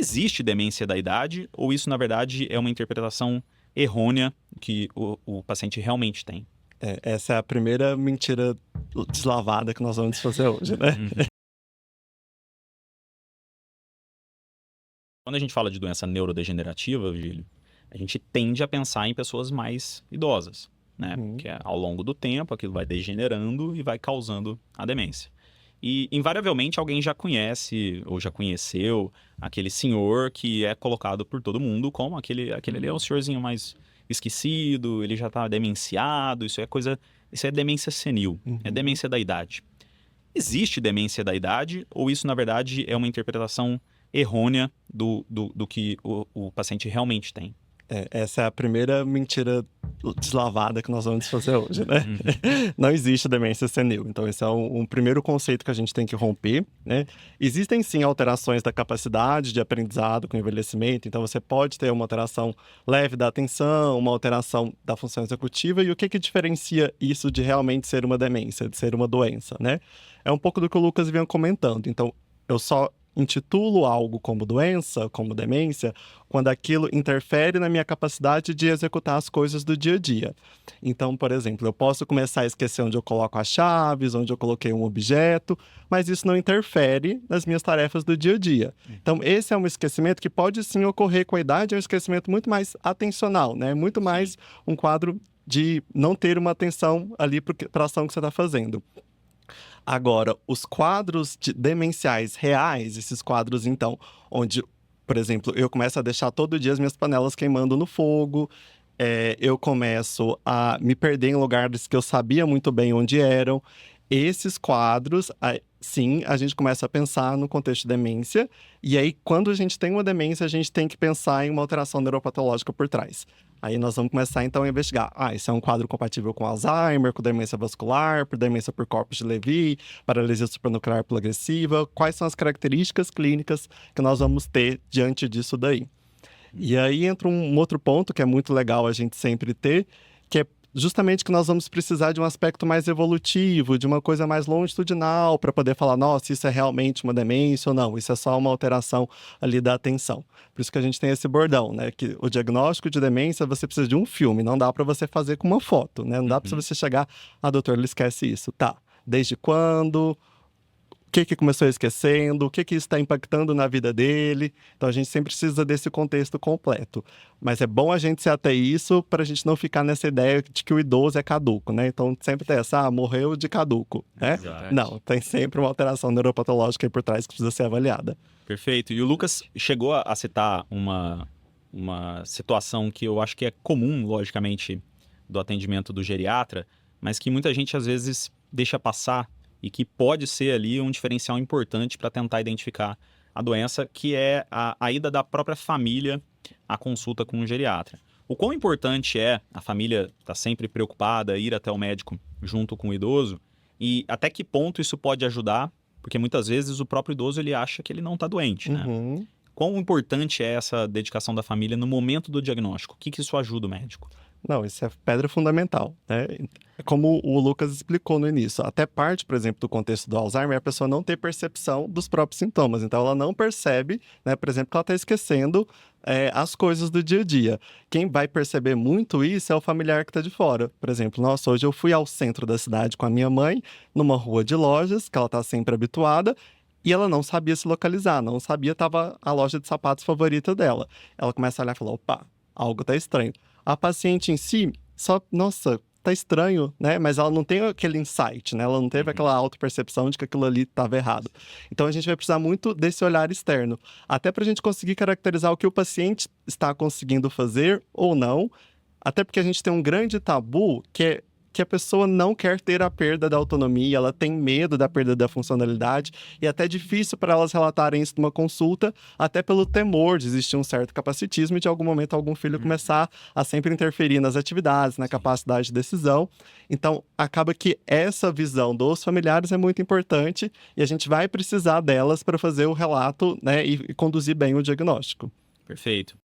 Existe demência da idade ou isso, na verdade, é uma interpretação errônea que o paciente realmente tem? Essa é a primeira mentira deslavada que nós vamos fazer hoje, né? Uhum. Quando a gente fala de doença neurodegenerativa, Virgílio, a gente tende a pensar em pessoas mais idosas, né? Uhum. Porque ao longo do tempo aquilo vai degenerando e vai causando a demência. E invariavelmente alguém já conhece ou já conheceu aquele senhor que é colocado por todo mundo como aquele ali é o senhorzinho mais esquecido, ele já tá demenciado, isso é demência senil, é Uhum. demência da idade. Existe demência da idade ou isso, na verdade, é uma interpretação errônea do que o paciente realmente tem? Essa é a primeira mentira deslavada que nós vamos fazer hoje, né? Uhum. Não existe demência senil. Então, esse é um primeiro conceito que a gente tem que romper, né? Existem, sim, alterações da capacidade de aprendizado com o envelhecimento. Então, você pode ter uma alteração leve da atenção, uma alteração da função executiva. E o que diferencia isso de realmente ser uma demência, de ser uma doença, né? É um pouco do que o Lucas vinha comentando. Então, eu só intitulo algo como doença, como demência, quando aquilo interfere na minha capacidade de executar as coisas do dia a dia. Então, por exemplo, eu posso começar a esquecer onde eu coloco as chaves, onde eu coloquei um objeto, mas isso não interfere nas minhas tarefas do dia a dia. Então, esse é um esquecimento que pode sim ocorrer com a idade, é um esquecimento muito mais atencional, né? Muito mais um quadro de não ter uma atenção ali para a ação que você está fazendo. Agora, os quadros demenciais reais, esses quadros, então, onde, por exemplo, eu começo a deixar todo dia as minhas panelas queimando no fogo, eu começo a me perder em lugares que eu sabia muito bem onde eram. Esses quadros, sim, a gente começa a pensar no contexto de demência. E aí, quando a gente tem uma demência, a gente tem que pensar em uma alteração neuropatológica por trás. Aí nós vamos começar, então, a investigar. Isso é um quadro compatível com Alzheimer, com demência vascular, por demência por corpos de Levy, paralisia supranuclear progressiva. Quais são as características clínicas que nós vamos ter diante disso daí? E aí entra um outro ponto que é muito legal a gente sempre ter, que é justamente que nós vamos precisar de um aspecto mais evolutivo, de uma coisa mais longitudinal, para poder falar, nossa, isso é realmente uma demência ou não, isso é só uma alteração ali da atenção. Por isso que a gente tem esse bordão, né? Que o diagnóstico de demência, você precisa de um filme, não dá para você fazer com uma foto, né? Não dá para você chegar, doutor, ele esquece isso. Tá, desde quando? O que começou esquecendo, o que isso está impactando na vida dele. Então, a gente sempre precisa desse contexto completo. Mas é bom a gente se ater isso para a gente não ficar nessa ideia de que o idoso é caduco, né? Então, sempre tem essa, morreu de caduco, né? Exato. Não, tem sempre uma alteração neuropatológica aí por trás que precisa ser avaliada. Perfeito. E o Lucas chegou a citar uma situação que eu acho que é comum, logicamente, do atendimento do geriatra, mas que muita gente às vezes deixa passar e que pode ser ali um diferencial importante para tentar identificar a doença, que é a ida da própria família à consulta com o geriatra. O quão importante é a família estar sempre preocupada, ir até o médico junto com o idoso, e até que ponto isso pode ajudar, porque muitas vezes o próprio idoso ele acha que ele não está doente, né? Uhum. Quão importante é essa dedicação da família no momento do diagnóstico? O que isso ajuda o médico? Não, isso é pedra fundamental, né? Como o Lucas explicou no início, até parte, por exemplo, do contexto do Alzheimer, a pessoa não ter percepção dos próprios sintomas. Então, ela não percebe, né, por exemplo, que ela está esquecendo as coisas do dia a dia. Quem vai perceber muito isso é o familiar que está de fora. Por exemplo, nossa, hoje eu fui ao centro da cidade com a minha mãe, numa rua de lojas, que ela está sempre habituada, e ela não sabia se localizar, não sabia, estava a loja de sapatos favorita dela. Ela começa a olhar e fala, opa, algo está estranho. A paciente em si, só, nossa, tá estranho, né? Mas ela não tem aquele insight, né? Ela não teve aquela autopercepção de que aquilo ali estava errado. Então, a gente vai precisar muito desse olhar externo, até para a gente conseguir caracterizar o que o paciente está conseguindo fazer ou não, até porque a gente tem um grande tabu que a pessoa não quer ter a perda da autonomia, ela tem medo da perda da funcionalidade, e é até difícil para elas relatarem isso numa consulta, até pelo temor de existir um certo capacitismo e de algum momento algum filho começar a sempre interferir nas atividades, na capacidade de decisão. Então, acaba que essa visão dos familiares é muito importante e a gente vai precisar delas para fazer o relato, né, e conduzir bem o diagnóstico. Perfeito.